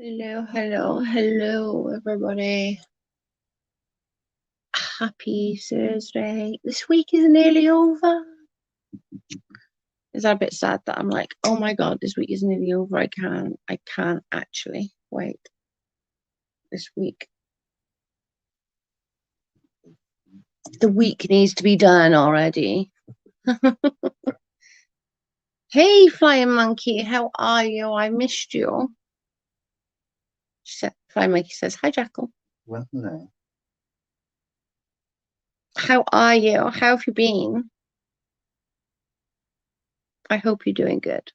Hello, hello, hello, everybody. Happy Thursday. This week is nearly over. Is that a bit sad that I'm like, oh my God, this week is nearly over. I can't actually wait. This week. The week needs to be done already. Hey, Flying Monkey, how are you? I missed you. Flying Monkey says, hi, Jackal. Well, no. How are you? How have you been? I hope you're doing good.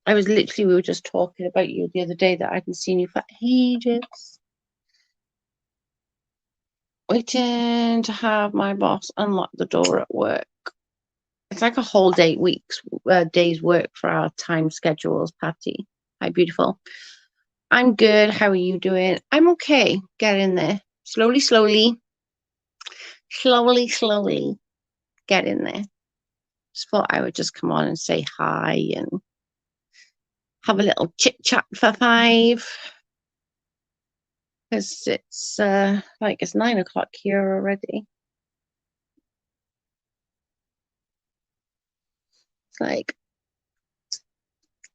We were just talking about you the other day that I hadn't seen you for ages. Waiting to have my boss unlock the door at work. It's like a whole day's work for our time schedules, Patty. Hi, beautiful. I'm good. How are you doing? I'm okay. Get in there. Slowly, slowly. Slowly, slowly. Get in there. Just thought I would just come on and say hi and have a little chit chat for 5. Because it's it's 9 o'clock here already. It's like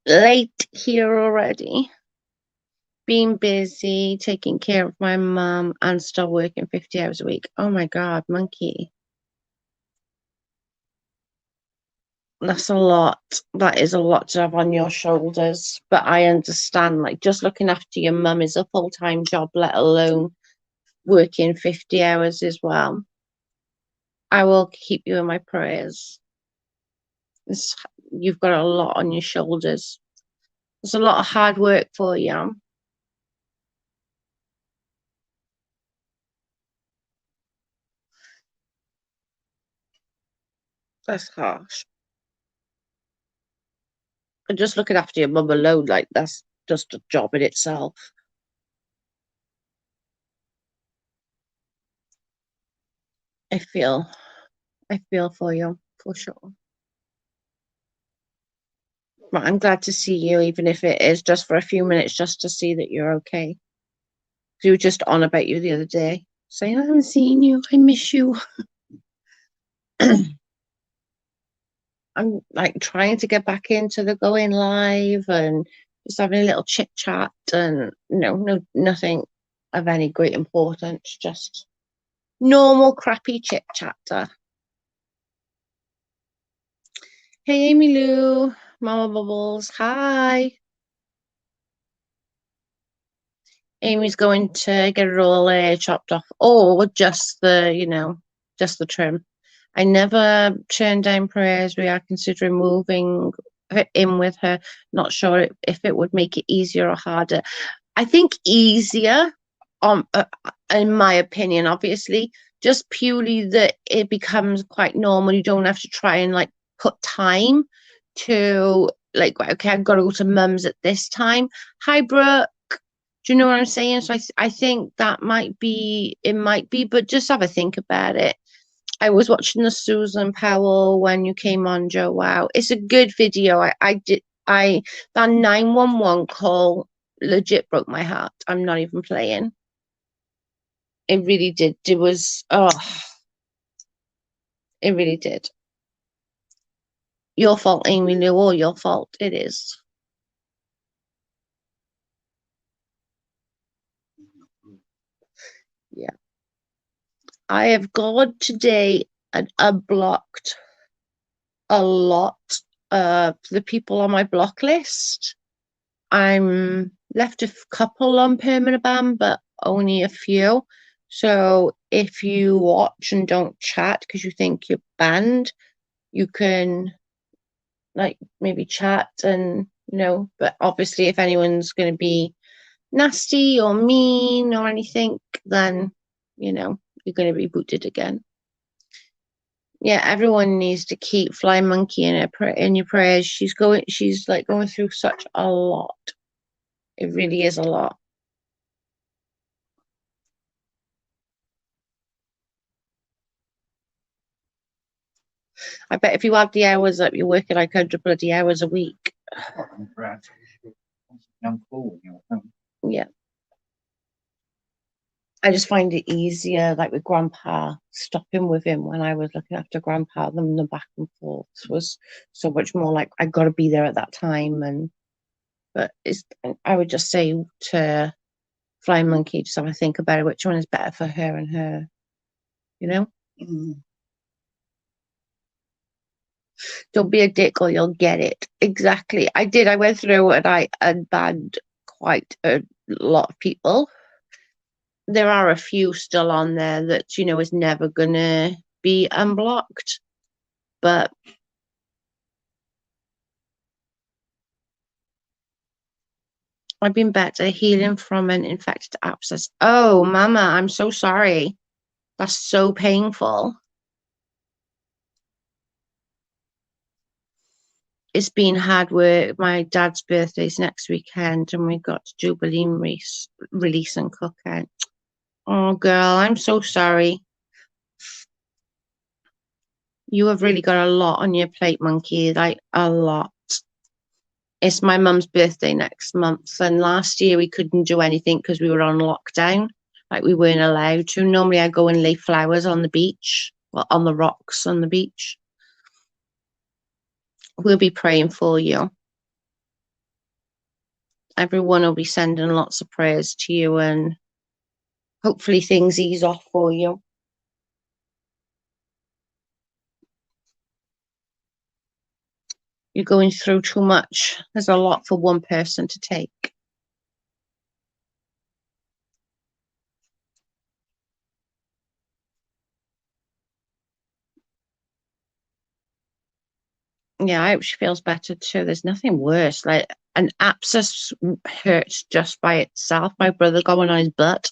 late here already. Being busy, taking care of my mum, and still working 50 hours a week. Oh my God, monkey. That's a lot. That is a lot to have on your shoulders. But I understand, like, just looking after your mum is a full-time job, let alone working 50 hours as well. I will keep you in my prayers. It's, you've got a lot on your shoulders. There's a lot of hard work for you. That's harsh. And just looking after your mum alone, like, that's just a job in itself. I feel I feel for you, for sure. But I'm glad to see you, even if it is just for a few minutes, just to see that you're okay. You were just on about you the other day, saying, I haven't seen you, I miss you. I'm like trying to get back into the going live and just having a little chit chat and nothing of any great importance, just normal crappy chit chatter. Hey Amy Lou, Mama Bubbles, hi. Amy's going to get it all chopped off, or just just the trim. I never turned down prayers. We are considering moving in with her. Not sure if it would make it easier or harder. I think easier, in my opinion, obviously, just purely that it becomes quite normal. You don't have to try and like put time to like, okay, I've got to go to mum's at this time. Hi, Brooke. Do you know what I'm saying? So I think that it might be, but just have a think about it. I was watching the Susan Powell when you came on, Joe. Wow, it's a good video. That 911 call legit broke my heart. I'm not even playing. It really did. It really did. Your fault, Amy Lou, or your fault. It is. Yeah. I have gone today and unblocked a lot of the people on my block list. I'm left a couple on permanent ban, but only a few. So if you watch and don't chat because you think you're banned, you can like maybe chat and but obviously if anyone's going to be nasty or mean or anything, then you're going to be booted again. Yeah, everyone needs to keep Flying Monkey in your prayers. She's like going through such a lot. It really is a lot. I bet if you add the hours up, you're working like 100 bloody hours a week. I'm cool. Yeah. I just find it easier, like with Grandpa, stopping with him when I was looking after Grandpa, than the back and forth was so much more like I got to be there at that time. And but it's I would just say to Flying Monkey, just have a think about it, which one is better for her and her, you know? Mm. Don't be a dick or you'll get it. Exactly. I did. I went through and I unbanned quite a lot of people. There are a few still on there that, is never gonna be unblocked. But I've been better healing from an infected abscess. Oh, Mama, I'm so sorry. That's so painful. It's been hard work. My dad's birthday's next weekend, and we got Jubilee release and cookout. Oh, girl, I'm so sorry. You have really got a lot on your plate, Monkey. Like a lot. It's my mum's birthday next month, and last year we couldn't do anything because we were on lockdown. Like we weren't allowed to. Normally, I go and lay flowers on the beach, well, on the rocks on the beach. We'll be praying for you. Everyone will be sending lots of prayers to you, and hopefully things ease off for you. You're going through too much. There's a lot for one person to take. Yeah, I hope she feels better too. There's nothing worse. Like an abscess hurts just by itself. My brother got one on his butt,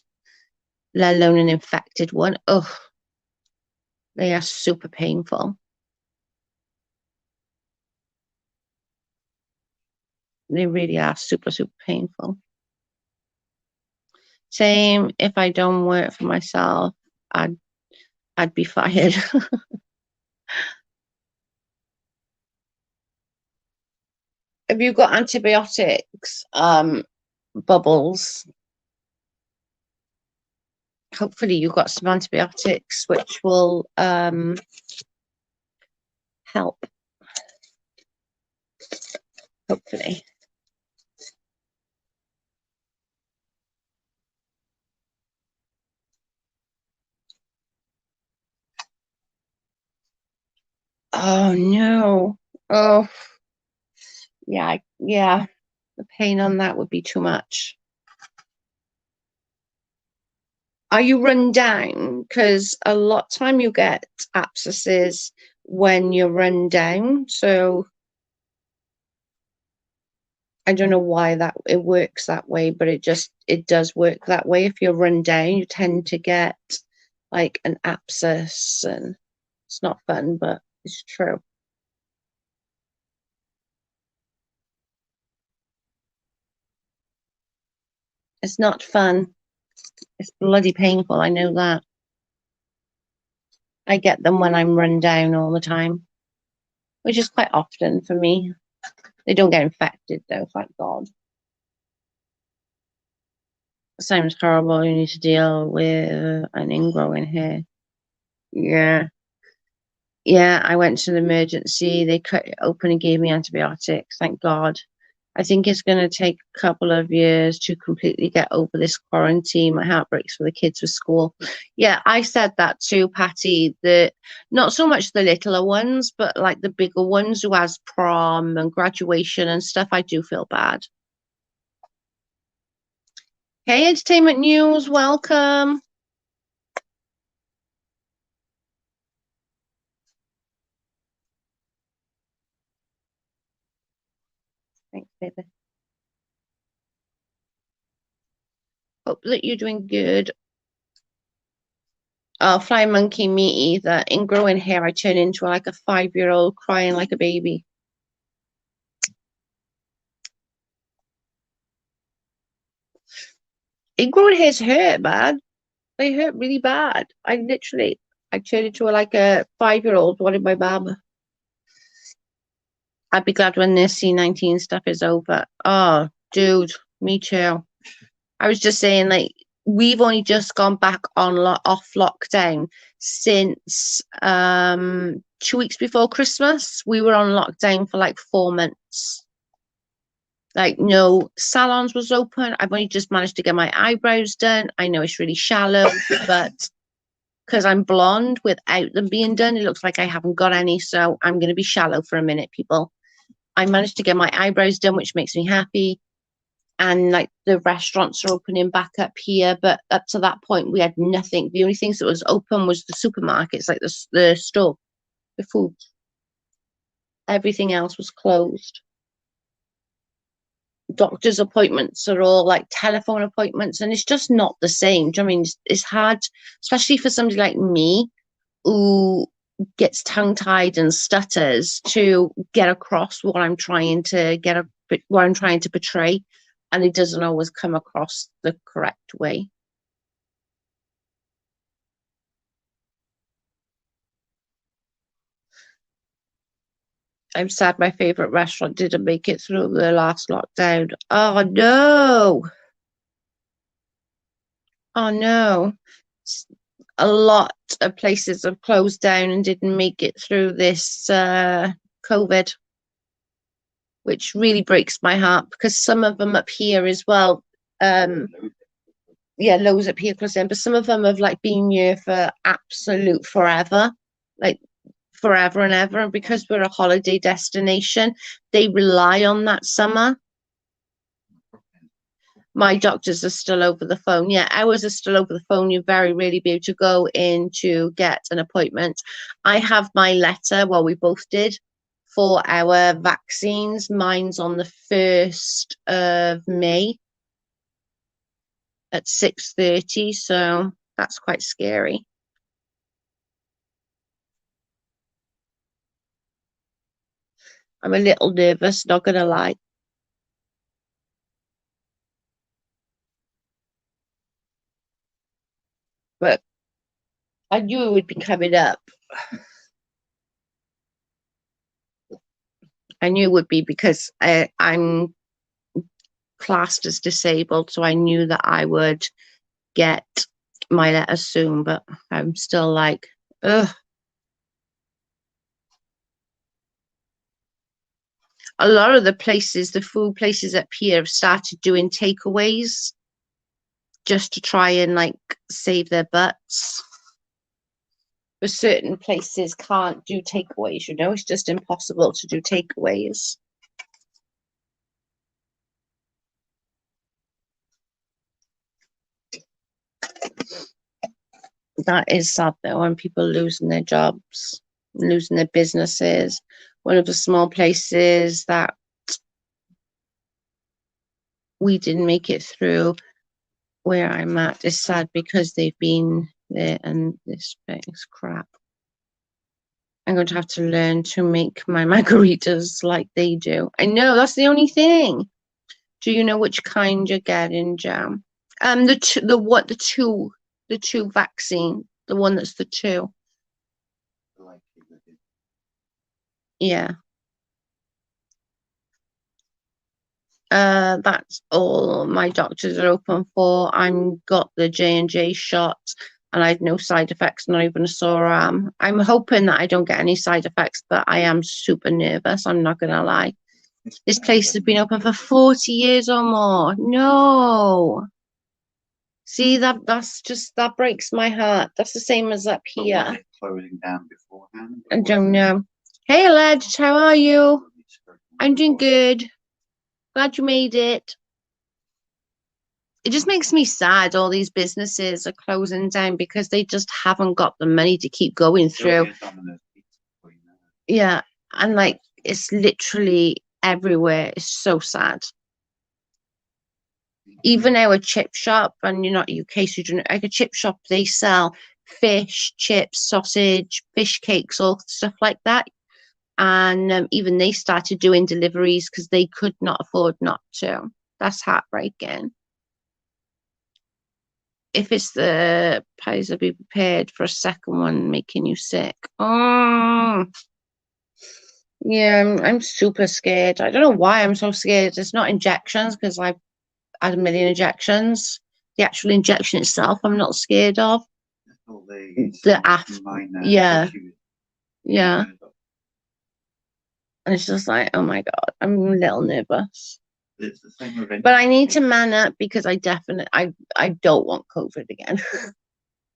let alone an infected one. Ugh, they are super painful. They really are super, super painful. Same if I don't work for myself, I'd be fired. Have you got antibiotics? Bubbles. Hopefully you've got some antibiotics which will help. Hopefully. Oh no. Oh yeah, yeah. The pain on that would be too much. Are you run down? Because a lot of time you get abscesses when you're run down. So I don't know why that it works that way, but it does work that way. If you're run down, you tend to get like an abscess, and it's not fun, but it's true. It's not fun. It's bloody painful. I know that. I get them when I'm run down all the time, which is quite often for me. They don't get infected though, thank God. Sounds horrible. You need to deal with an ingrowing hair. Yeah. Yeah, I went to the emergency. They cut it open and gave me antibiotics. Thank God. I think it's going to take a couple of years to completely get over this quarantine. My heart breaks for the kids with school. Yeah, I said that too, Patty. The not so much the littler ones, but like the bigger ones who has prom and graduation and stuff. I do feel bad. Hey, entertainment news, welcome. Thanks, baby. Hope that you're doing good. Oh, flying monkey, me either. In growing hair, I turn into like a 5-year-old crying like a baby. In growing hairs hurt, man. They hurt really bad. I turned into like a 5-year-old wanting my mum. I'd be glad when this C19 stuff is over. Oh, Dude, me too. I was just saying, like, we've only just gone back on off lockdown since 2 weeks before Christmas. We were on lockdown for like 4 months. Like, no salons was open. I've only just managed to get my eyebrows done. I know it's really shallow, but because I'm blonde without them being done, it looks like I haven't got any. So I'm going to be shallow for a minute, people. I managed to get my eyebrows done, which makes me happy. And like the restaurants are opening back up here, but up to that point we had nothing. The only things that was open was the supermarkets, like the store, the food. Everything else was closed. Doctor's appointments are all like telephone appointments, and it's just not the same. Do you know what I mean? It's hard, especially for somebody like me who gets tongue-tied and stutters, to get across what I'm trying to what I'm trying to portray, and it doesn't always come across the correct way. I'm sad my favorite restaurant didn't make it through the last lockdown. Oh no. Oh no. A lot of places have closed down and didn't make it through this COVID, which really breaks my heart, because some of them up here as well. Yeah, loads up here close in, but some of them have like been here for absolute forever, like forever and ever. And because we're a holiday destination, they rely on that summer. My doctors are still over the phone. Yeah, ours are still over the phone. You very rarely be able to go in to get an appointment. I have my letter, well, we both did, for our vaccines. Mine's on the 1st of May at 6:30, so that's quite scary. I'm a little nervous, not gonna lie. But I knew it would be coming up. I knew it would be, because I'm classed as disabled, so I knew that I would get my letter soon, but I'm still like, ugh. A lot of the places, the food places up here, have started doing takeaways just to try and like save their butts. But certain places can't do takeaways, you know, it's just impossible to do takeaways. That is sad though, when people losing their jobs, losing their businesses. One of the small places that we didn't make it through, where I'm at, is sad because they've been there, and this thing's crap. I'm going to have to learn to make my margaritas like they do. I know, that's the only thing. Do you know which kind you're getting, Jam? The two vaccine, the one that's the two. Yeah. That's all my doctors are open for. I'm got the J&J shot, and I had no side effects, not even a sore arm. I'm hoping that I don't get any side effects, but I am super nervous, I'm not gonna lie. This place has been open for 40 years or more. No. See, that breaks my heart. That's the same as up here. Closing down beforehand. I don't know. Hey, Alleged, how are you? I'm doing good. Glad you made it. It just makes me sad all these businesses are closing down because they just haven't got the money to keep going through. Yeah, and like it's literally everywhere. It's so sad. Even our chip shop, and you're not UK, so you don't know, like a chip shop, they sell fish, chips, sausage, fish cakes, all stuff like that. And even they started doing deliveries because they could not afford not to. That's heartbreaking. If it's the pies, will be prepared for a second one making you sick. Oh, Yeah, I'm super scared. I don't know why I'm so scared. It's not injections because I've had a million injections. The actual injection itself, I'm not scared of. All The after, yeah, yeah. And it's just like, oh my God, I'm a little nervous. It's the same with But I need to man up because I don't want COVID again.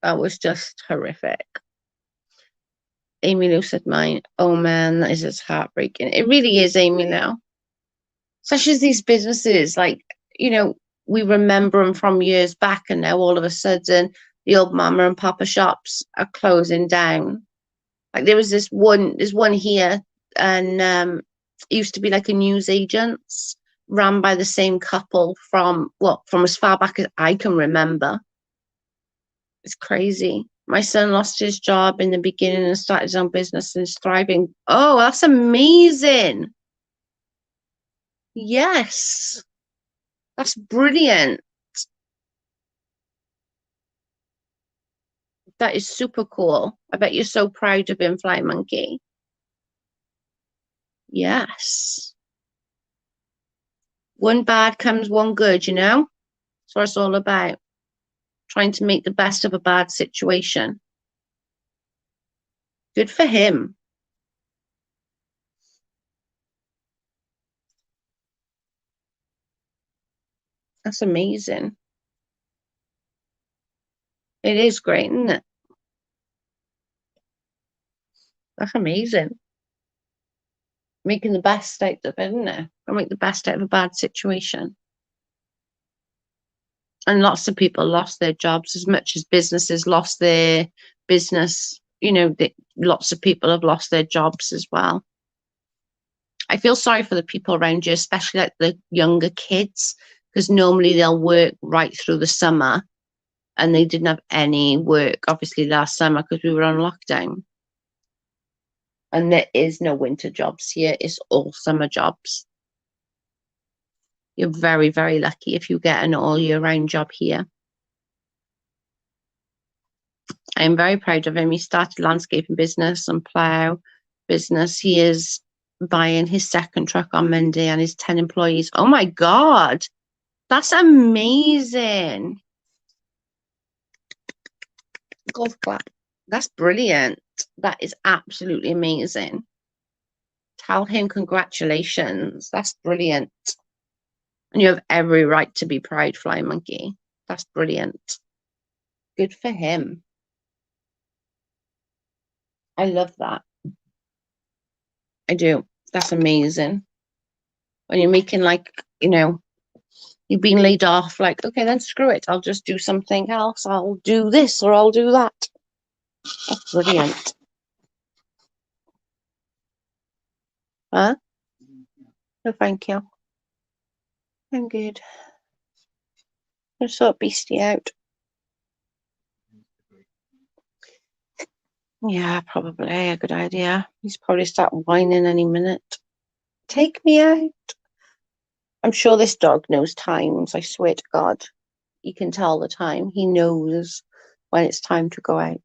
That was just horrific. Amy Lou said mine. Oh man, that is just heartbreaking. It really is, Amy Lou. Such as these businesses, like, you know, we remember them from years back, and now all of a sudden the old mama and papa shops are closing down. Like there was there's one here, and it used to be like a newsagent's run by the same couple from as far back as I can remember. It's crazy. My son lost his job in the beginning and started his own business and is thriving. Oh, that's amazing. Yes. That's brilliant. That is super cool. I bet you're so proud of him, Fly Monkey. Yes. One bad comes one good, you know? That's what it's all about. Trying to make the best of a bad situation. Good for him. That's amazing. It is great, isn't it? That's amazing. Making the best out of it, isn't it? Or make the best out of a bad situation. And lots of people lost their jobs as much as businesses lost their business. You know, lots of people have lost their jobs as well. I feel sorry for the people around you, especially like the younger kids, because normally they'll work right through the summer, and they didn't have any work, obviously, last summer because we were on lockdown. And there is no winter jobs here, it's all summer jobs. You're very, very lucky if you get an all year round job here. I am very proud of him. He started landscaping business and plough business. He is buying his second truck on Monday and his 10 employees. Oh my God, that's amazing. Golf clap. That's brilliant. That is absolutely amazing. Tell him congratulations. That's brilliant. And you have every right to be proud, Fly Monkey. That's brilliant. Good for him. I love that. I do. That's amazing. When you're making like, you know, you've been laid off, like, okay, then screw it. I'll just do something else. I'll do this or I'll do that. That's brilliant. Huh? No, thank you. I'm good. I'll sort Beastie out. Yeah, probably a good idea. He's probably start whining any minute. Take me out. I'm sure this dog knows times, I swear to God. He can tell the time. He knows when it's time to go out.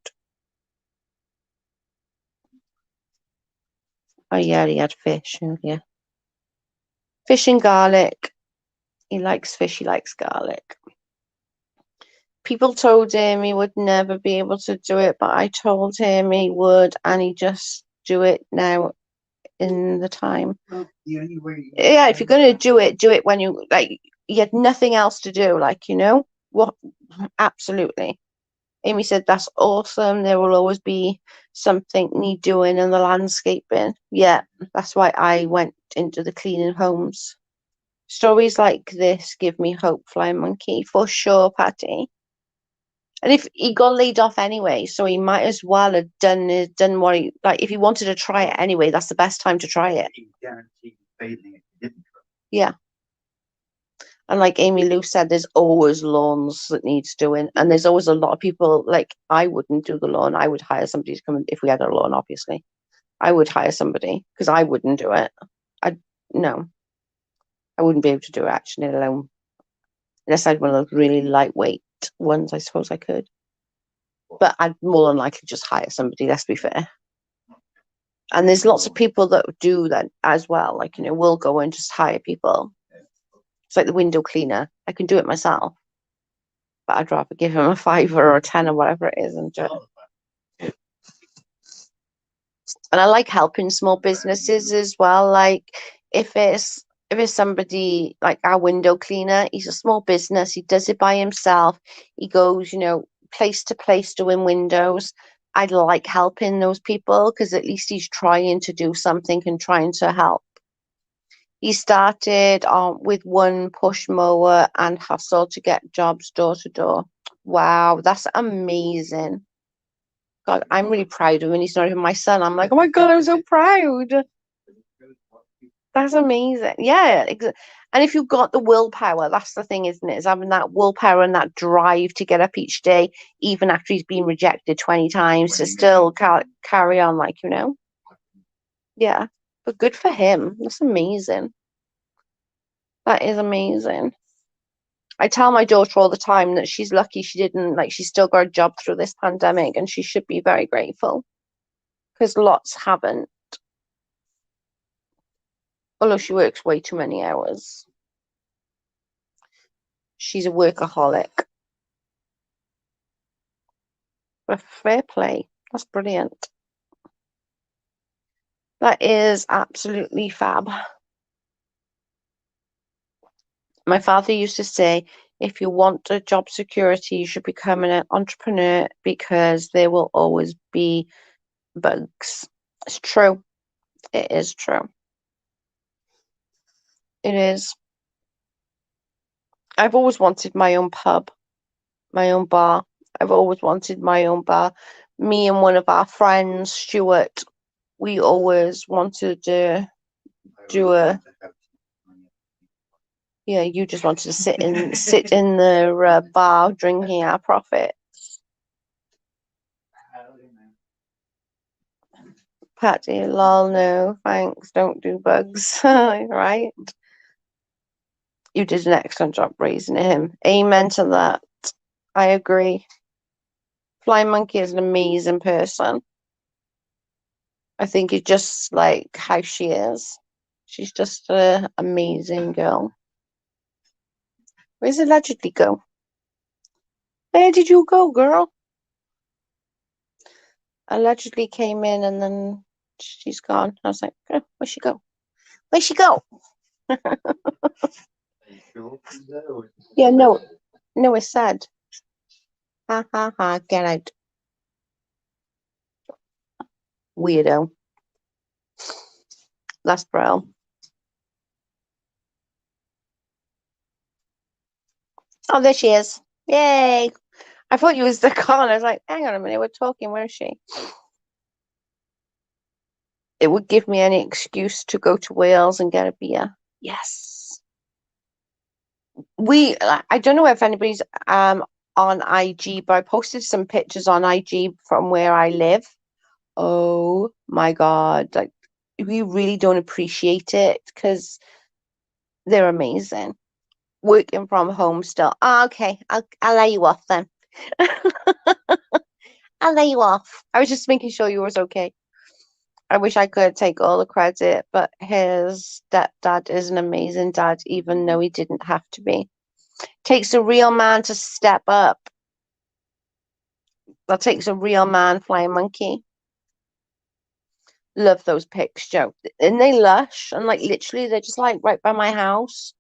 Oh yeah, he had fish earlier. Fish and garlic. He likes fish, he likes garlic. People told him he would never be able to do it, but I told him he would, and he just do it now in the time. Well, the only way Yeah, if you're going to do it when you, like, you had nothing else to do, like, you know? What? Absolutely. Amy said, that's awesome. There will always be something need doing in the landscaping. Yeah, that's why I went into the cleaning homes. Stories like this give me hope, Flying Monkey, for sure, Patty. And if he got laid off anyway, so he might as well have done what he, like, if he wanted to try it anyway, that's the best time to try it. he guaranteed failing if he didn't try. Yeah. And like Amy Lou said, there's always lawns that needs doing. And there's always a lot of people, like, I wouldn't do the lawn. I would hire somebody to come in if we had a lawn, obviously. I would hire somebody because I wouldn't do it. No. I wouldn't be able to do it actually alone. Unless I had one of those really lightweight ones, I suppose I could. But I'd more than likely just hire somebody, let's be fair. And there's lots of people that do that as well. Like, you know, we'll go and just hire people. It's like the window cleaner. I can do it myself, but I'd rather give him a £5 or a 10 or whatever it is and do it. And I like helping small businesses as well. Like if it's somebody like our window cleaner, he's a small business. He does it by himself. He goes, you know, place to place doing windows. I like helping those people because at least he's trying to do something and trying to help. He started with one push mower and hustle to get jobs door to door. Wow, that's amazing. God, I'm really proud of him. And he's not even my son. I'm like, oh my God, I'm so proud. That's amazing. Yeah. And if you've got the willpower, that's the thing, isn't it? Is having that willpower and that drive to get up each day, even after he's been rejected 20 times, to still carry on, like, you know? Yeah. But good for him. That's amazing. That is amazing. I tell my daughter all the time that she's lucky she didn't, like, she's still got a job through this pandemic and she should be very grateful because lots haven't. Although she works way too many hours. She's a workaholic. But fair play. That's brilliant. That is absolutely fab. My father used to say, if you want a job security, you should become an entrepreneur because there will always be bugs. It's true. It is true. It is. I've always wanted my own pub, my own bar. I've always wanted my own bar. Me and one of our friends, Stuart, we always wanted to do a. Yeah, you just wanted to sit in the bar drinking our profit. Patty, lol, no, thanks, don't do bugs. Right? You did an excellent job raising him. Amen to that. I agree. Flying Monkey is an amazing person. I think it's just like how she is. She's just an amazing girl. Where's Allegedly go? Where did you go, girl? Allegedly came in and then she's gone. I was like, oh, where'd she go? Where'd she go? Yeah, no, it's sad. Ha ha ha, get out. Weirdo. That's Brill. Oh, there she is. Yay. I thought you was the con. I was like, hang on a minute, we're talking. Where is she? It would give me any excuse to go to Wales and get a beer. Yes. I don't know if anybody's on IG, but I posted some pictures on IG from where I live. Oh my God. Like, we really don't appreciate it because they're amazing. Working from home still. Oh, okay, I'll lay you off then. I'll lay you off. I was just making sure you was okay. I wish I could take all the credit, but his stepdad is an amazing dad, even though he didn't have to be. Takes a real man to step up. That takes a real man, Flying Monkey. Love those pics, Joe. And they lush and like literally they're just like right by my house.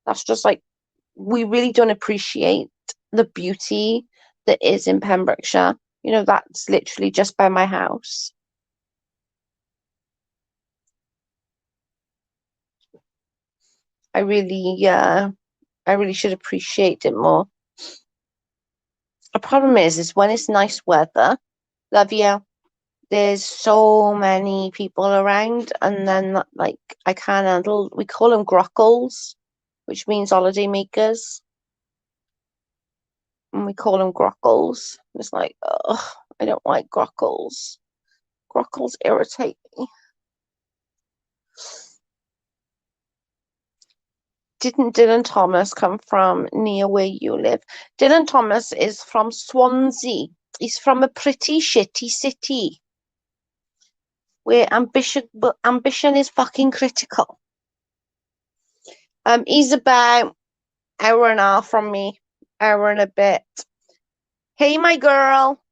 That's just like we really don't appreciate the beauty that is in Pembrokeshire. You know, that's literally just by my house. I really should appreciate it more. The problem is when it's nice weather, love you, there's so many people around, and then like I can't handle. We call them grockles, which means holiday makers, and we call them grockles. It's like, oh, I don't like grockles. Grockles irritate me. Didn't Dylan Thomas come from near where you live? Dylan Thomas is from Swansea. He's from a pretty shitty city. where ambition is fucking critical. He's about hour and a half from me, hour and a bit. Hey, my girl,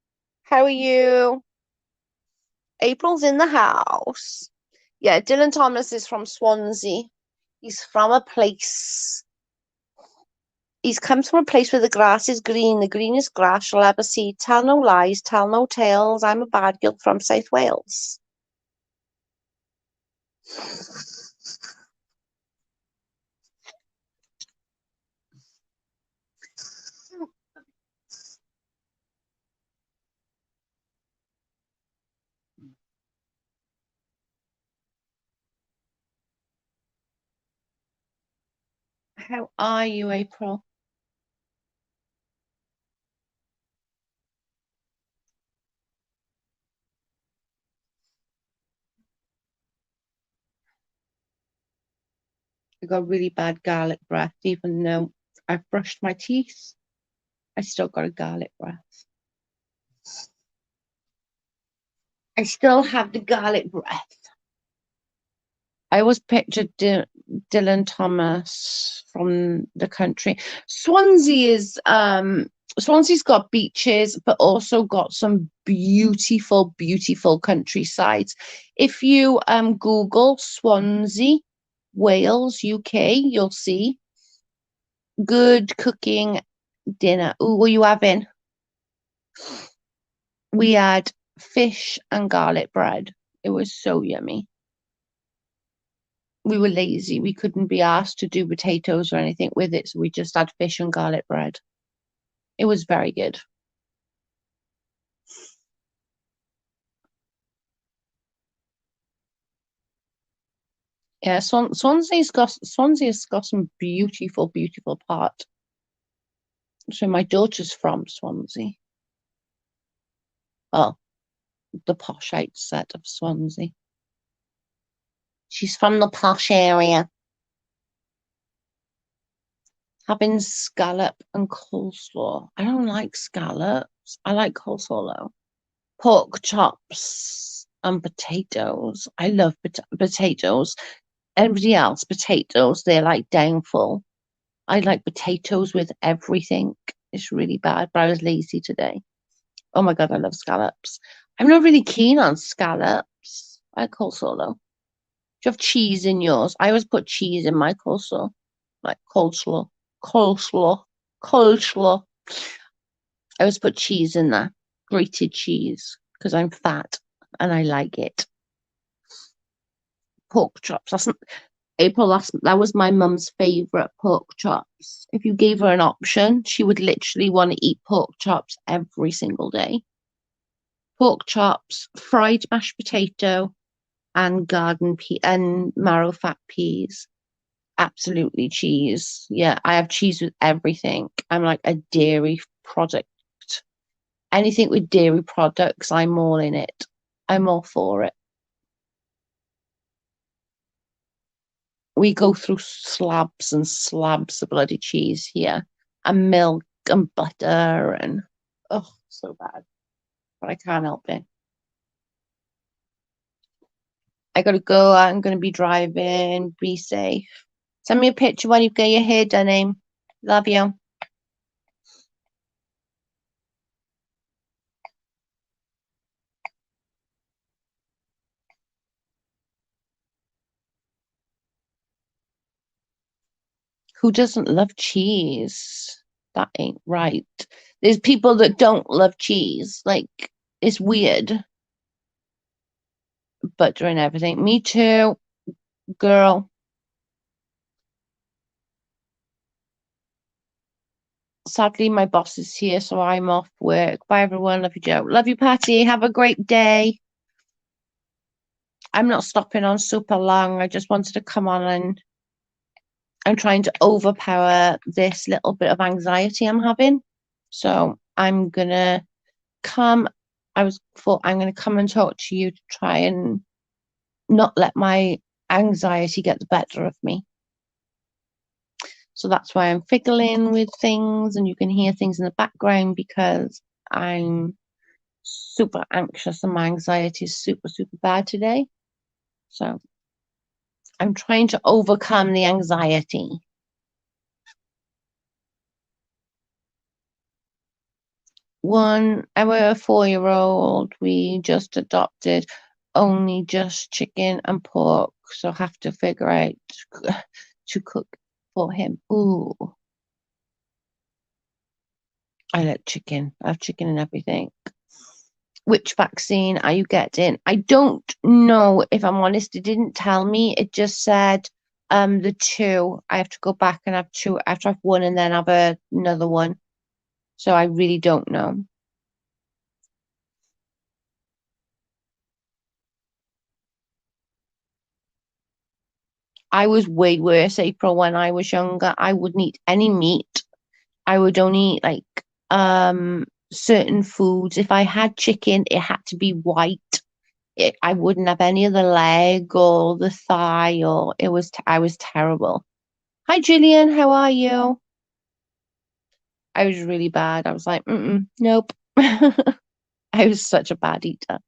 how are you? April's in the house. Yeah, Dylan Thomas is from Swansea. He's from a place. He's comes from a place where the grass is green. The greenest grass you'll ever see. Tell no lies, tell no tales. I'm a bad girl from South Wales. How are you, April? I got really bad garlic breath, even though I've brushed my teeth. I still got a garlic breath. I still have the garlic breath. I always pictured Dylan Thomas from the country. Swansea's got beaches, but also got some beautiful, beautiful countrysides. If you Google Swansea, Wales, UK, you'll see good cooking dinner. Ooh, what are you having? We had fish and garlic bread. It was so yummy. We were lazy. We couldn't be asked to do potatoes or anything with it, so we just had fish and garlic bread. It was very good. Yeah, Swansea's got some beautiful, beautiful part. So my daughter's from Swansea. Well, the posh outset of Swansea. She's from the posh area. Having scallop and coleslaw. I don't like scallops. I like coleslaw though. Pork chops and potatoes. I love potatoes. Everybody else, potatoes, they're like downfall. I like potatoes with everything. It's really bad, but I was lazy today. Oh my God, I love scallops. I'm not really keen on scallops. I like coleslaw though. Do you have cheese in yours? I always put cheese in my coleslaw. Like coleslaw, coleslaw, coleslaw. I always put cheese in there, grated cheese, because I'm fat and I like it. Pork chops. April, that was my mum's favourite, pork chops. If you gave her an option, she would literally want to eat pork chops every single day. Pork chops, fried mashed potato, and garden pea and marrow fat peas. Absolutely cheese. Yeah, I have cheese with everything. I'm like a dairy product. Anything with dairy products, I'm all in it. I'm all for it. We go through slabs and slabs of bloody cheese here, and milk and butter, and oh, so bad. But I can't help it. I gotta go. I'm gonna be driving. Be safe. Send me a picture when you get your hair done, Aim. Love you. Who doesn't love cheese? That ain't right. There's people that don't love cheese. Like, it's weird. Butter and everything. Me too, girl. Sadly, my boss is here, so I'm off work. Bye, everyone. Love you, Joe. Love you, Patty. Have a great day. I'm not stopping on super long. I just wanted to come on and I'm trying to overpower this little bit of anxiety I'm having. So I'm gonna come. I'm gonna come and talk to you to try and not let my anxiety get the better of me. So that's why I'm fiddling with things and you can hear things in the background because I'm super anxious and my anxiety is super, super bad today. So I'm trying to overcome the anxiety. Our 4-year-old, we just adopted only just chicken and pork, so have to figure out to cook for him. Ooh, I like chicken. I have chicken and everything. Which vaccine are you getting? I don't know, if I'm honest. It didn't tell me. It just said the two. I have to go back and have two. I have to have one and then have another one. So I really don't know. I was way worse, April, when I was younger. I wouldn't eat any meat. I would only eat like certain foods. If I had chicken, it had to be white. I wouldn't have any of the leg or the thigh, or I was terrible. Hi, Gillian, how are you? I was really bad. I was like, nope. I was such a bad eater.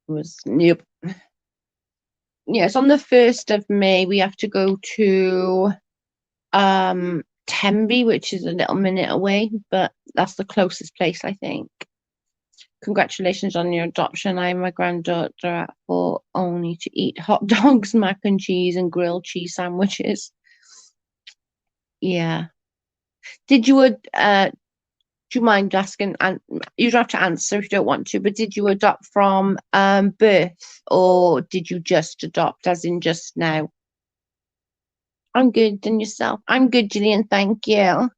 It was nope. Yes, on the 1st of May, we have to go to Tenby, which is a little minute away, but that's the closest place, I think. Congratulations on your adoption. I'm a granddaughter at 4, only to eat hot dogs, mac and cheese, and grilled cheese sandwiches. Yeah. Did you do you mind asking? And you don't have to answer if you don't want to, but did you adopt from birth, or did you just adopt, as in just now? I'm good, and yourself? I'm good, Gillian. Thank you.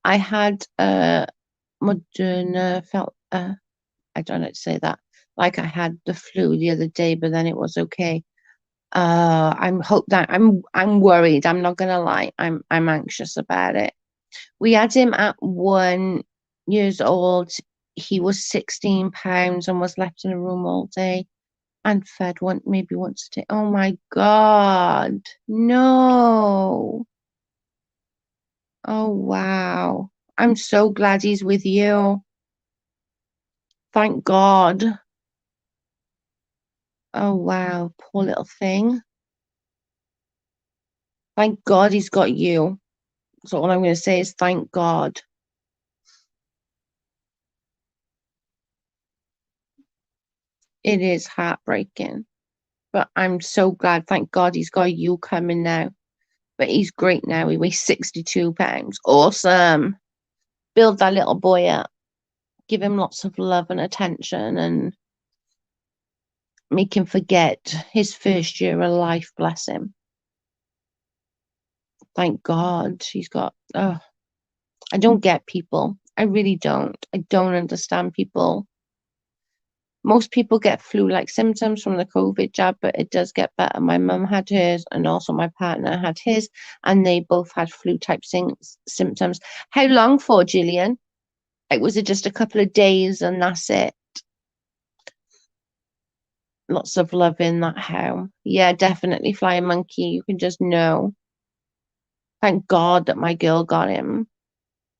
I had Moderna. Felt I don't know how to say that. Like I had the flu the other day, but then it was okay. I'm worried. I'm not gonna lie. I'm anxious about it. We had him at 1 years old. He was 16 pounds and was left in a room all day and fed maybe once a day. Oh my God. No. Oh wow. I'm so glad he's with you. Thank God. Oh wow, poor little thing. Thank God he's got you. So all I'm going to say is thank God. It is heartbreaking, but I'm so glad. Thank God he's got you coming now. But he's great now. He weighs 62 pounds. Awesome. Build that little boy up. Give him lots of love and attention and make him forget his first year of life. Bless him. Thank God he's got. Oh, I don't get people. I really don't. I don't understand people. Most people get flu-like symptoms from the COVID jab, but it does get better. My mum had hers, and also my partner had his, and they both had flu-type symptoms. How long for, Gillian? Was it just a couple of days and that's it? Lots of love in that home. Yeah, definitely flying monkey. You can just know. Thank God that my girl got him.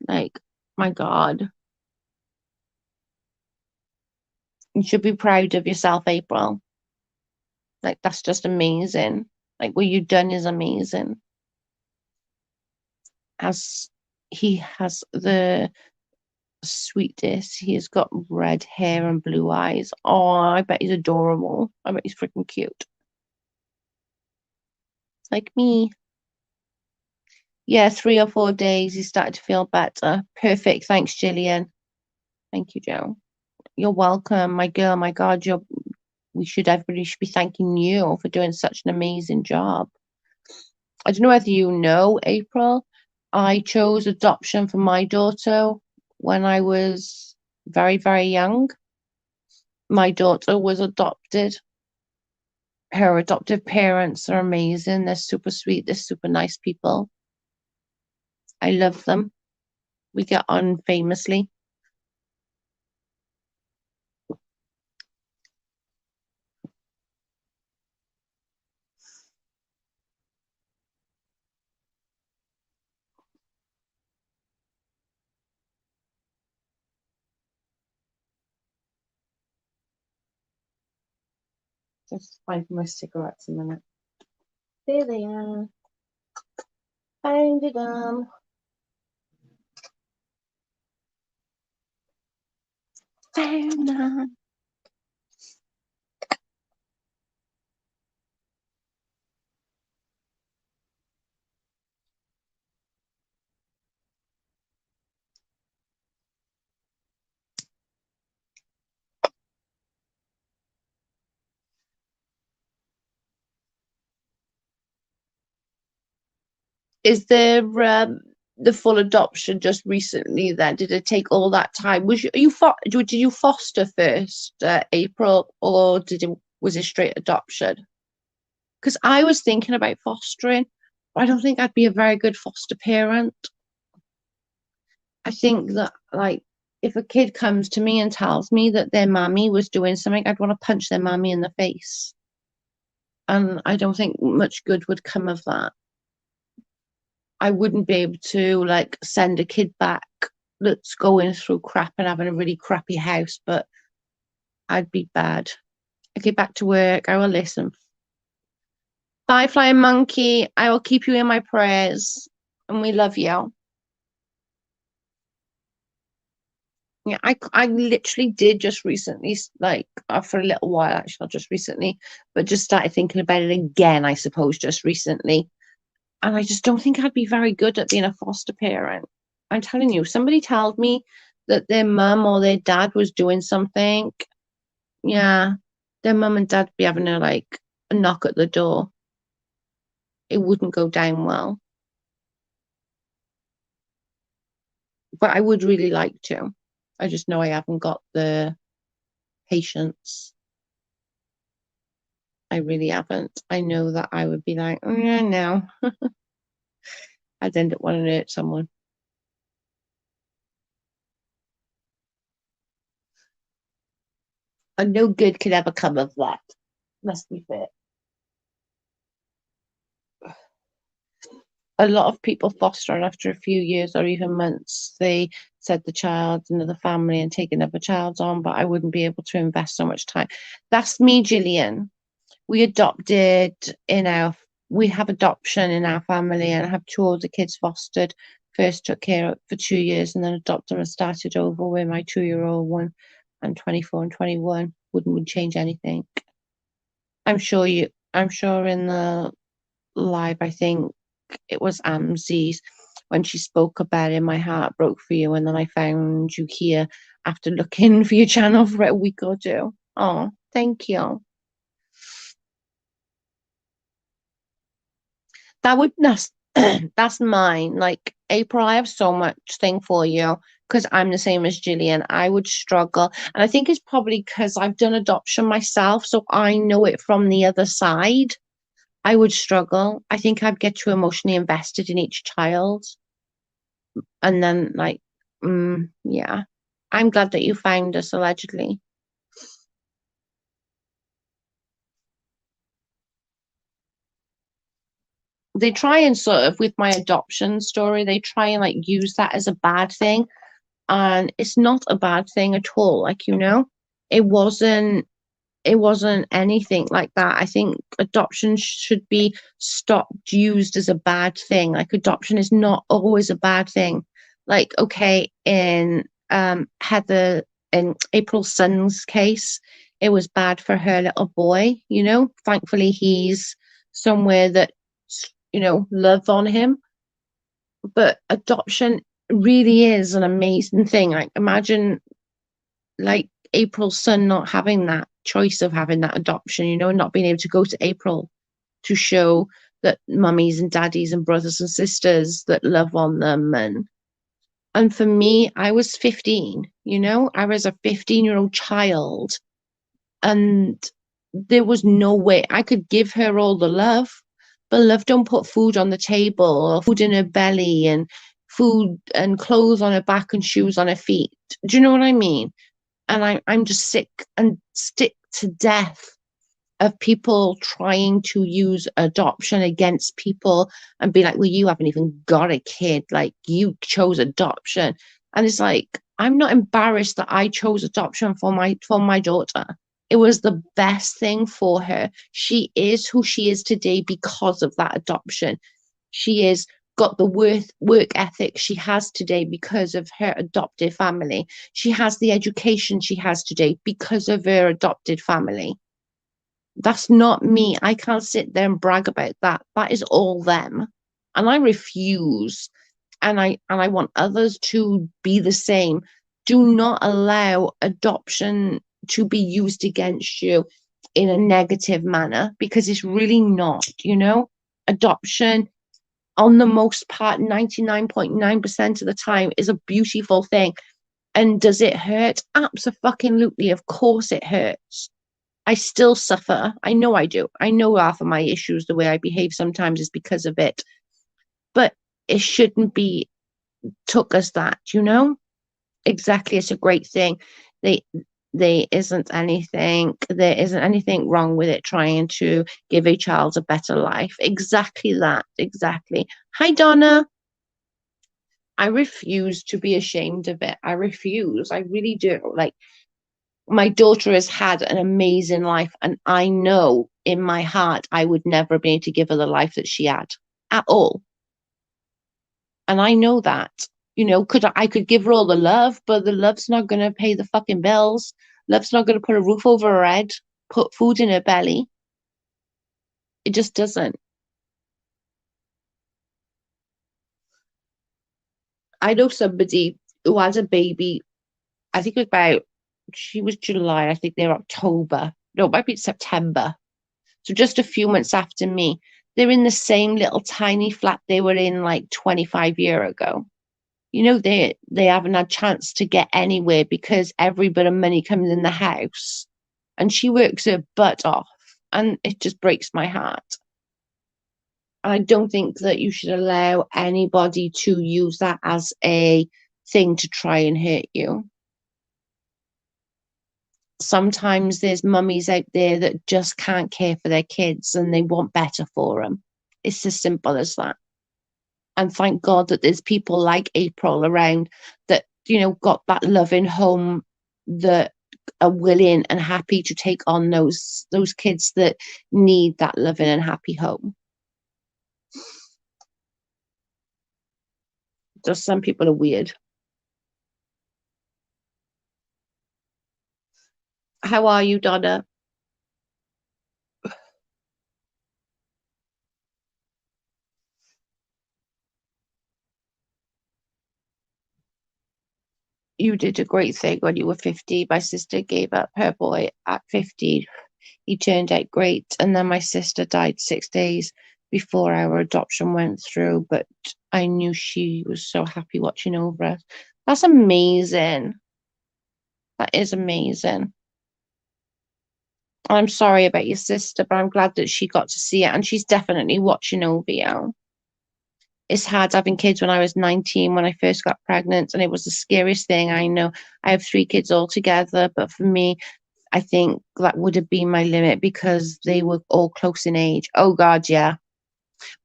Like, my God. You should be proud of yourself, April. Like, that's just amazing. Like, what you've done is amazing. As he has the sweetest, he has got red hair and blue eyes. Oh, I bet he's adorable. I bet he's freaking cute. Like me. Yeah, 3 or 4 days, he started to feel better. Perfect. Thanks, Gillian. Thank you, Joe. You're welcome, my girl. My God, everybody should be thanking you for doing such an amazing job. I don't know whether you know, April, I chose adoption for my daughter when I was very, very young. My daughter was adopted. Her adoptive parents are amazing. They're super sweet. They're super nice people. I love them. We get on famously. Just find my cigarettes a minute. There they are. Found it. Found them. Is there the full adoption just recently then? Did it take all that time? Did you foster first, April, or was it straight adoption? Because I was thinking about fostering, but I don't think I'd be a very good foster parent. I think that, like, if a kid comes to me and tells me that their mammy was doing something, I'd want to punch their mammy in the face. And I don't think much good would come of that. I wouldn't be able to, like, send a kid back that's going through crap and having a really crappy house, but I'd be bad. Okay, back to work. I will listen. Bye, flying monkey. I will keep you in my prayers, and we love you. Yeah, I literally did just recently, like, for a little while, actually, not just recently, but just started thinking about it again, I suppose, just recently. And I just don't think I'd be very good at being a foster parent. I'm telling you, somebody told me that their mum or their dad was doing something. Yeah, their mum and dad be having a knock at the door. It wouldn't go down well. But I would really like to. I just know I haven't got the patience. I really haven't. I know that I would be like, oh yeah, no. I'd end up wanting to hurt someone. And no good could ever come of that. Let's be fair. A lot of people foster, and after a few years or even months, they set the child another family and take another child on, but I wouldn't be able to invest so much time. That's me, Gillian. We have adoption in our family, and I have two older kids fostered. First took care of for 2 years and then adopted and started over with my 2-year-old one and 24 and 21. Wouldn't change anything. I'm sure in the live, I think it was Amzi's, when she spoke about it, my heart broke for you, and then I found you here after looking for your channel for a week or two. Oh, thank you. That's mine. Like, April, I have so much thing for you because I'm the same as Gillian. I would struggle, and I think it's probably because I've done adoption myself, so I know it from the other side. I would struggle. I think I'd get too emotionally invested in each child, and then yeah. I'm glad that you found us allegedly. They try and sort of, with my adoption story, they try and like use that as a bad thing, and it's not a bad thing at all. Like, it wasn't anything like that. I think adoption should be stopped used as a bad thing. Like, adoption is not always a bad thing. Like, okay, in Heather in April's son's case, it was bad for her little boy. Thankfully he's somewhere that love on him. But adoption really is an amazing thing. Like, imagine, like, April's son not having that choice of having that adoption, not being able to go to April to show that mummies and daddies and brothers and sisters that love on them. And for me, I was 15, I was a 15-year-old child, and there was no way I could give her all the love, but love don't put food on the table or food in her belly and food and clothes on her back and shoes on her feet. Do you know what I mean? And I'm just sick to death of people trying to use adoption against people and be like, well, you haven't even got a kid, like, you chose adoption. And it's like, I'm not embarrassed that I chose adoption for my daughter. It was the best thing for her. She is who she is today because of that adoption. She is got the work ethic she has today because of her adopted family. She has the education she has today because of her adopted family. That's not me. I can't sit there and brag about that. That is all them. And I refuse. And I want others to be the same. Do not allow adoption to be used against you in a negative manner because it's really not, Adoption on the most part, 99.9% of the time is a beautiful thing. And does it hurt? Absolutely. Of course it hurts. I still suffer. I know I do. I know half of my issues, the way I behave sometimes is because of it. But it shouldn't be took as that, Exactly. It's a great thing. They there isn't anything wrong with it trying to give a child a better life. Exactly that. Exactly. Hi, Donna. I refuse to be ashamed of it. I refuse. I really do. Like, my daughter has had an amazing life, and I know in my heart I would never be able to give her the life that she had at all. And I know that, I could give her all the love, but the love's not going to pay the fucking bills. Love's not going to put a roof over her head, put food in her belly. It just doesn't. I know somebody who has a baby. I think it was she was July. I think they're October. No, it might be September. So just a few months after me. They're in the same little tiny flat they were in like 25 years ago. They haven't had chance to get anywhere because every bit of money comes in the house, and she works her butt off, and it just breaks my heart. And I don't think that you should allow anybody to use that as a thing to try and hurt you. Sometimes there's mummies out there that just can't care for their kids and they want better for them. It's as simple as that. And thank God that there's people like April around that, got that loving home, that are willing and happy to take on those kids that need that loving and happy home. Just some people are weird. How are you, Donna? You did a great thing when you were 50. My sister gave up her boy at 50. He turned out great. And then my sister died 6 days before our adoption went through. But I knew she was so happy watching over us. That's amazing. That is amazing. I'm sorry about your sister, but I'm glad that she got to see it. And she's definitely watching over you. It's hard having kids when I was 19 when I first got pregnant, and it was the scariest thing. I know I have 3 kids altogether, but for me, I think that would have been my limit because they were all close in age. Oh God, yeah.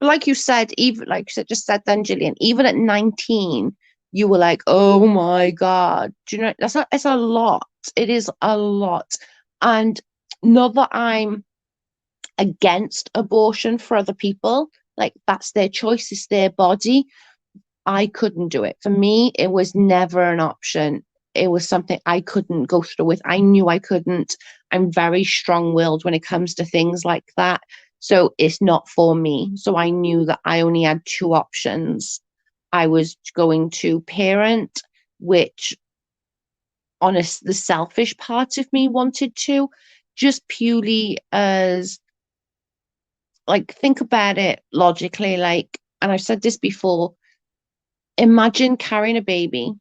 But like you said, even like you said, just said then, Gillian, even at 19, you were like, oh my God. Do you know it's a lot. It is a lot. And not that I'm against abortion for other people. Like, that's their choice, it's their body. I couldn't do it. For me, it was never an option. It was something I couldn't go through with. I knew I couldn't. I'm very strong-willed when it comes to things like that. So it's not for me. So I knew that I only had 2 options. I was going to parent, which the selfish part of me wanted to, just purely as, like, think about it logically, like, and I've said this before, imagine carrying a baby.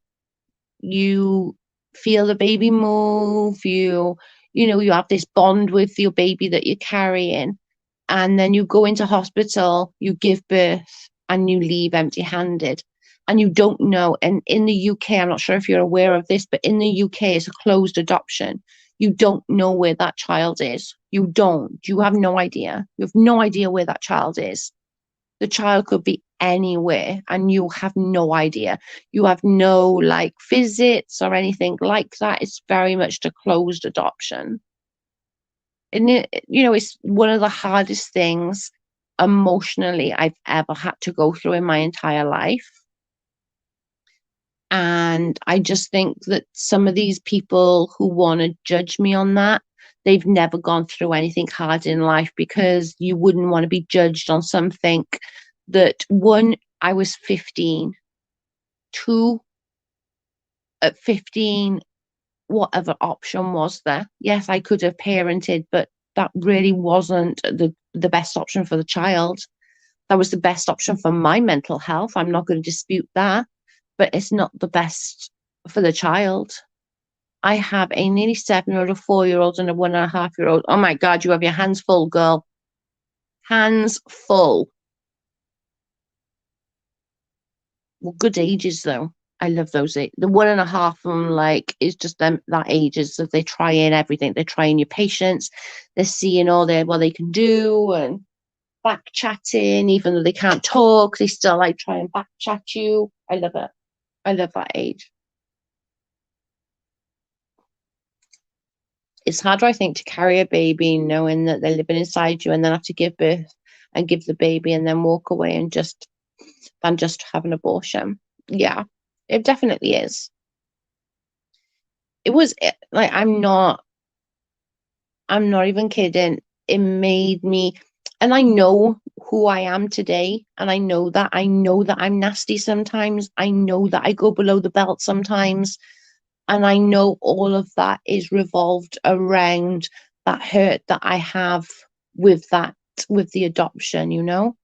You feel the baby move, you have this bond with your baby that you're carrying, and then you go into hospital, you give birth, and you leave empty-handed, and you don't know. And in the UK, I'm not sure if you're aware of this, but in the UK, it's a closed adoption. You don't know where that child is. You don't. You have no idea. You have no idea where that child is. The child could be anywhere and you have no idea. You have no like visits or anything like that. It's very much a closed adoption. And it's one of the hardest things emotionally I've ever had to go through in my entire life. And I just think that some of these people who want to judge me on that, they've never gone through anything hard in life, because you wouldn't want to be judged on something that, one, I was 15, two, at 15, what other option was there? Yes, I could have parented, but that really wasn't the best option for the child. That was the best option for my mental health. I'm not going to dispute that, but it's not the best for the child. I have a nearly 7-year-old, a 4-year-old, and a 1.5-year-old. Oh my God, you have your hands full, girl. Hands full. Well, good ages though. I love those. The 1.5 of them, like, is just them that ages that they try in everything. They're trying your patience. They're seeing all their what they can do and back chatting, even though they can't talk. They still like try and back chat you. I love it. I love that age. It's harder, I think, to carry a baby knowing that they're living inside you and then have to give birth and give the baby and then walk away and just than just have an abortion. Yeah, it definitely is. It was like I'm not even kidding. It made me, and I know who I am today, and I know that I'm nasty sometimes. I know that I go below the belt sometimes, and I know all of that is revolved around that hurt that I have with that, with the adoption, you know?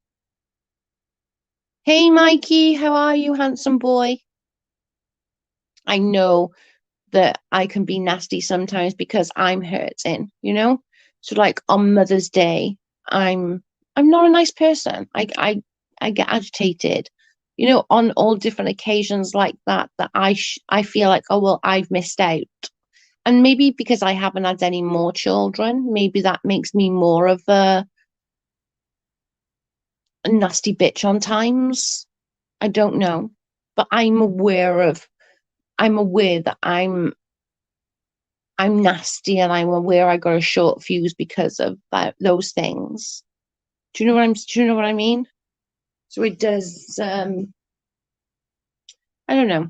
Hey, Mikey, how are you, handsome boy? I know that I can be nasty sometimes because I'm hurting, you know? So like on Mother's Day, I'm I'm not a nice person. I get agitated. On all different occasions like that, I feel like, oh well, I've missed out. And maybe because I haven't had any more children, maybe that makes me more of a nasty bitch on times. I don't know. But I'm aware that I'm nasty, and I'm aware I got a short fuse because of those things. Do you know what I mean? So it does, I don't know.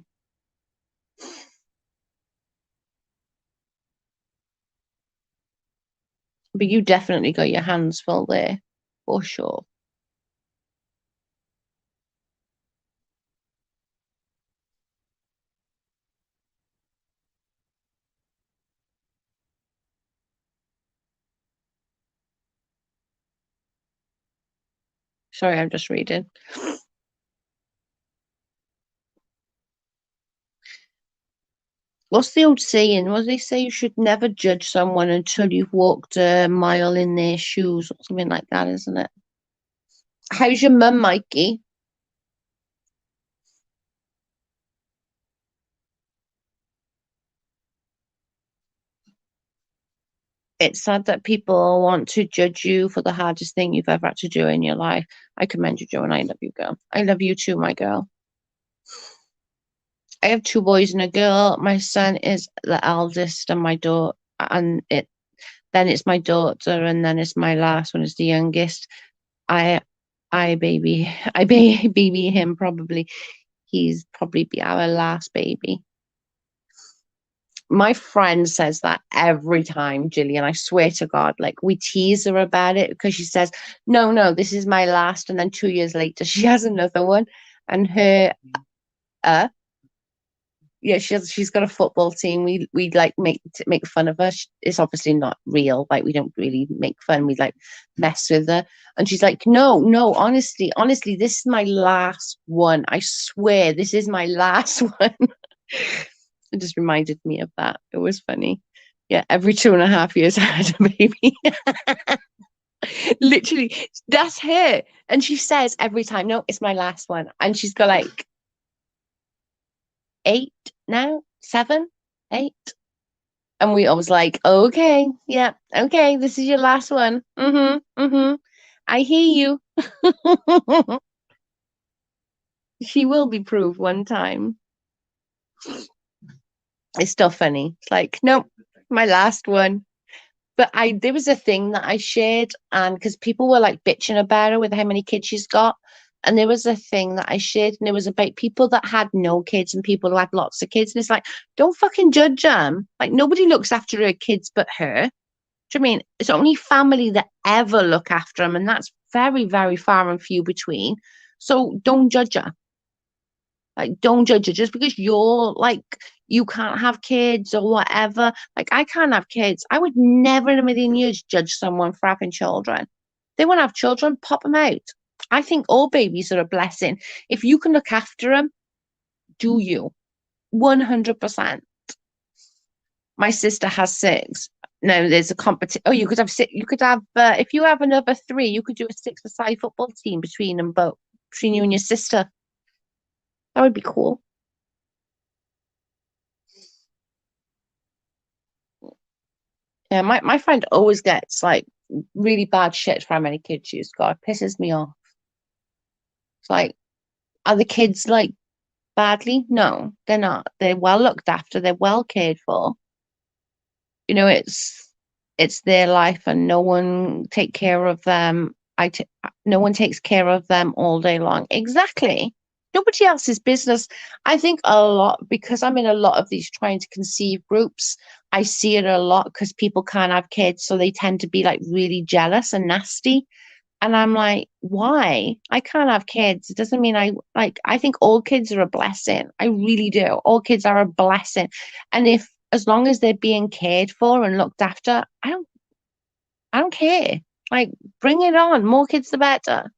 But you definitely got your hands full there, for sure. Sorry, I'm just reading. What's the old saying? What do they say? You should never judge someone until you've walked a mile in their shoes, or something like that, isn't it? How's your mum, Mikey? It's sad that people want to judge you for the hardest thing you've ever had to do in your life. I commend you, Joe, and I love you, girl. I love you too, my girl. I have two boys and a girl. My son is the eldest, and my daughter, and then it's my daughter, and then it's my last one is the youngest. I, I baby, baby him probably. He's probably be our last baby. My friend says that every time, Gillian. I swear to God, like we tease her about it because she says, "No, no, this is my last," and then 2 years later she has another one, and uh, yeah, she's got a football team. We like make fun of her. It's obviously not real. Like we don't really make fun. We like mess with her, and she's like, "No, no, honestly, this is my last one. I swear, this is my last one." It just reminded me of that. It was funny. Yeah, every 2.5 years I had a baby. Literally, that's her. And she says every time, "No, it's my last one." And she's got like 8 now, 7, 8. And we always like, okay, yeah, okay, this is your last one. Mm-hmm, mm-hmm. I hear you. She will be proved one time. It's still funny. It's like, nope, my last one. But there was a thing that I shared, and because people were like bitching about her with how many kids she's got, and there was a thing that I shared, and it was about people that had no kids and people who had lots of kids, and it's like, don't fucking judge them. Like nobody looks after her kids but her. Do you mean it's only family that ever look after them, and that's very, very far and few between. So don't judge her. Like, don't judge her just because you're like you can't have kids or whatever. Like, I can't have kids. I would never in a million years judge someone for having children. They want to have children, pop them out. I think all babies are a blessing. If you can look after them, do you? 100%. My sister has six. No, there's a competition. Oh, you could have six. You could have, if you have another three, you could do a six-a-side football team between them both, between you and your sister. That would be cool. Yeah, my friend always gets like really bad shit for how many kids she's got. It pisses me off. It's like, are the kids like badly? No, they're not. They're well looked after. They're well cared for. You know, it's their life, and no one take care of them. No one takes care of them all day long. Exactly. Nobody else's business. I think a lot because I'm in a lot of these trying to conceive groups. I see it a lot because people can't have kids, so they tend to be like really jealous and nasty. And I'm like, why? I can't have kids. It doesn't mean I like, I think all kids are a blessing. I really do. All kids are a blessing. And if, as long as they're being cared for and looked after, I don't care. Like, bring it on. More kids, the better.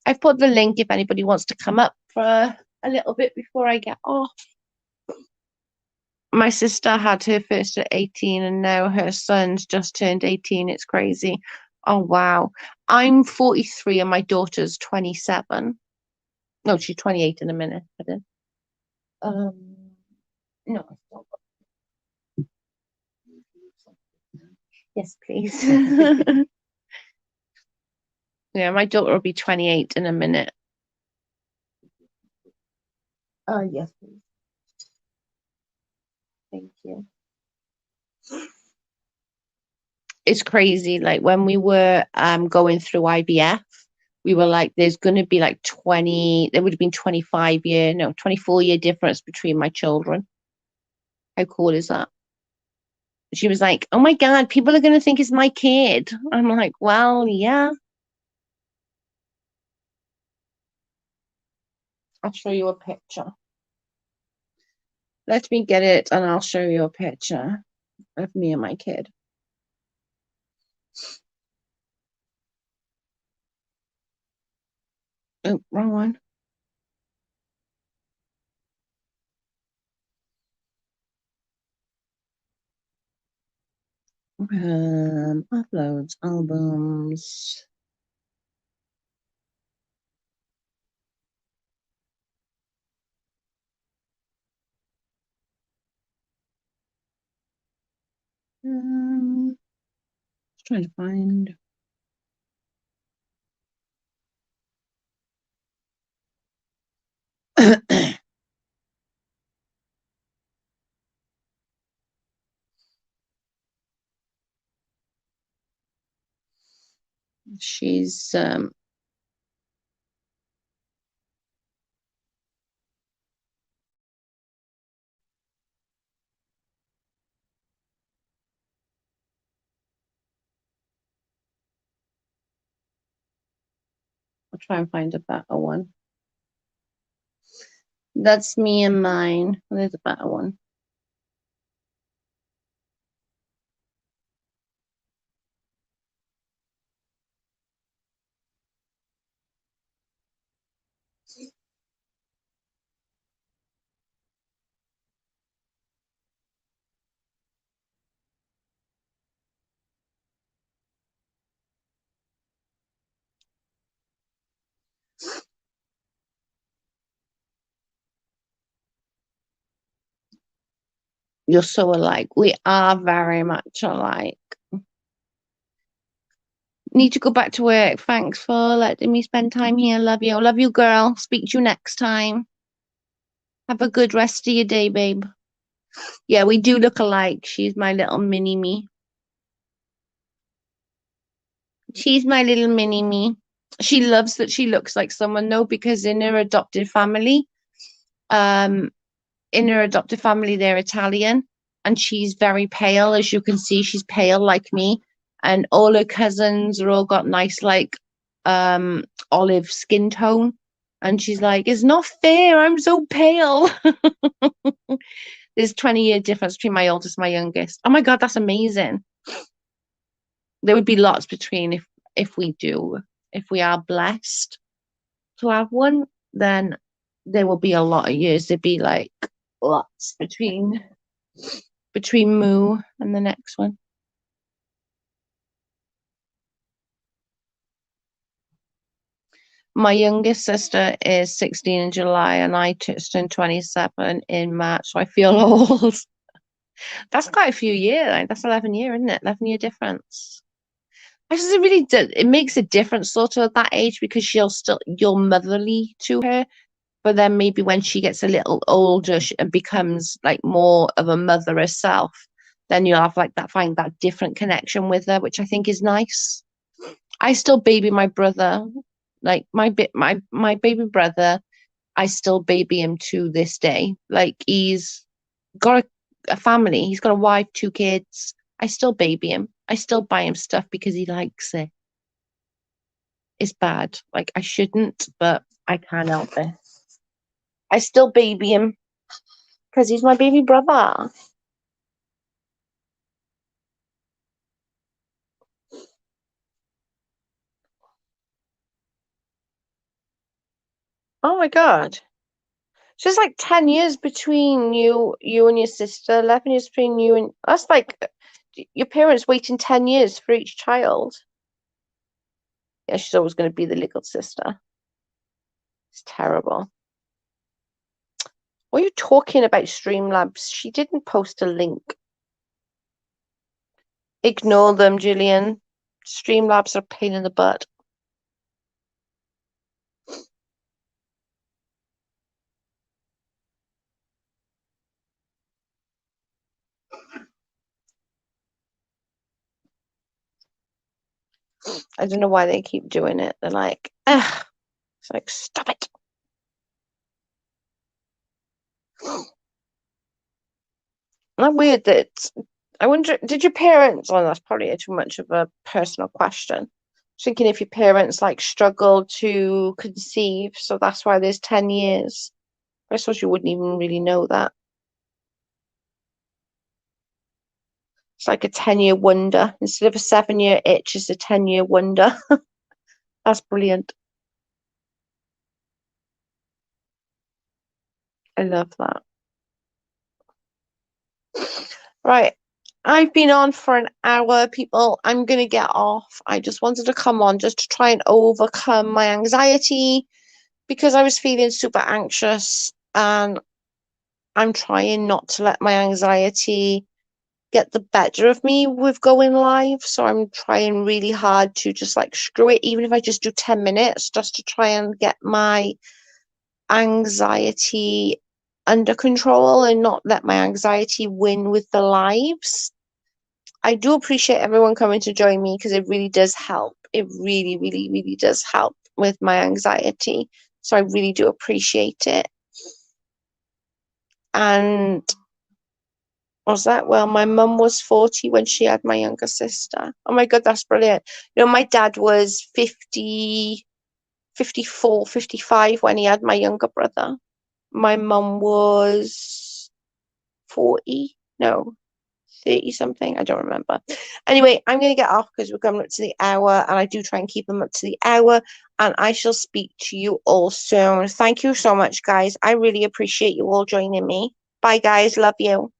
I've put the link if anybody wants to come up for a little bit before I get off. My sister had her first at 18 and now her son's just turned 18. It's crazy. Oh, wow. I'm 43 and my daughter's 27. No, she's 28 in a minute. Um, no, I don't. Yes, please. Yeah, my daughter will be 28 in a minute. Yes, please. Thank you. It's crazy. Like when we were going through IVF, we were like, there's gonna be like 20, there would have been 25-year, no, 24-year difference between my children. How cool is that? She was like, oh my God, people are gonna think it's my kid. I'm like, well, yeah. I'll show you a picture. Let me get it and I'll show you a picture of me and my kid. Oh, wrong one. Uploads, albums. Just trying to find. She's I'll try and find a better one. That's me and mine. There's a better one. You're so alike. We are very much alike. Need to go back to work. Thanks for letting me spend time here. Love you. Love you, girl. Speak to you next time. Have a good rest of your day, babe. Yeah, we do look alike. She's my little mini me. She's my little mini me. She loves that she looks like someone though, because um, in her adopted family, they're Italian, and she's very pale. As you can see, she's pale like me, and all her cousins are all got nice like olive skin tone, and she's like, "It's not fair. I'm so pale." There's 20-year difference between my oldest and my youngest. Oh my God, that's amazing. There would be lots between if we are blessed to have one, then there will be a lot of years. There'd be like lots between Moo and the next one. My youngest sister is 16 in July, and I turned 27 in March, so I feel old. That's quite a few years. Like, that's 11 year, isn't it? 11-year difference. Actually, it really does. It makes a difference sort of at that age, because you're motherly to her. But then maybe when she gets a little older and becomes like more of a mother herself, then you'll have like find that different connection with her, which I think is nice. I still baby my brother, like my baby brother. I still baby him to this day. Like he's got a family. He's got a wife, 2 kids. I still baby him. I still buy him stuff because he likes it. It's bad. Like I shouldn't, but I can't help it. I still baby him because he's my baby brother. Oh my God. So it's like 10 years between you and your sister, 11 years between you and that's like your parents waiting 10 years for each child. Yeah, she's always going to be the little sister. It's terrible. What are you talking about, Streamlabs? She didn't post a link. Ignore them, Gillian. Streamlabs are a pain in the butt. I don't know why they keep doing it. They're like, ugh. It's like, stop it. Not weird that I wonder, did your parents, oh, that's probably too much of a personal question. Thinking if your parents like struggled to conceive, so that's why there's 10 years. I suppose you wouldn't even really know that. It's like a 10-year wonder. Instead of a 7-year itch, it's a 10-year wonder. That's brilliant. I love that. Right. I've been on for an hour, people. I'm going to get off. I just wanted to come on just to try and overcome my anxiety because I was feeling super anxious, and I'm trying not to let my anxiety get the better of me with going live. So I'm trying really hard to just like screw it, even if I just do 10 minutes, just to try and get my anxiety under control and not let my anxiety win with the lives. I do appreciate everyone coming to join me because it really does help. It really, really, really does help with my anxiety. So I really do appreciate it. And was that? Well, my mum was 40 when she had my younger sister. Oh my God, that's brilliant. You know, my dad was 50, 54, 55 when he had my younger brother. My mum was 40, no, 30 something. I don't remember. Anyway, I'm going to get off because we're coming up to the hour, and I do try and keep them up to the hour. And I shall speak to you all soon. Thank you so much, guys. I really appreciate you all joining me. Bye, guys. Love you.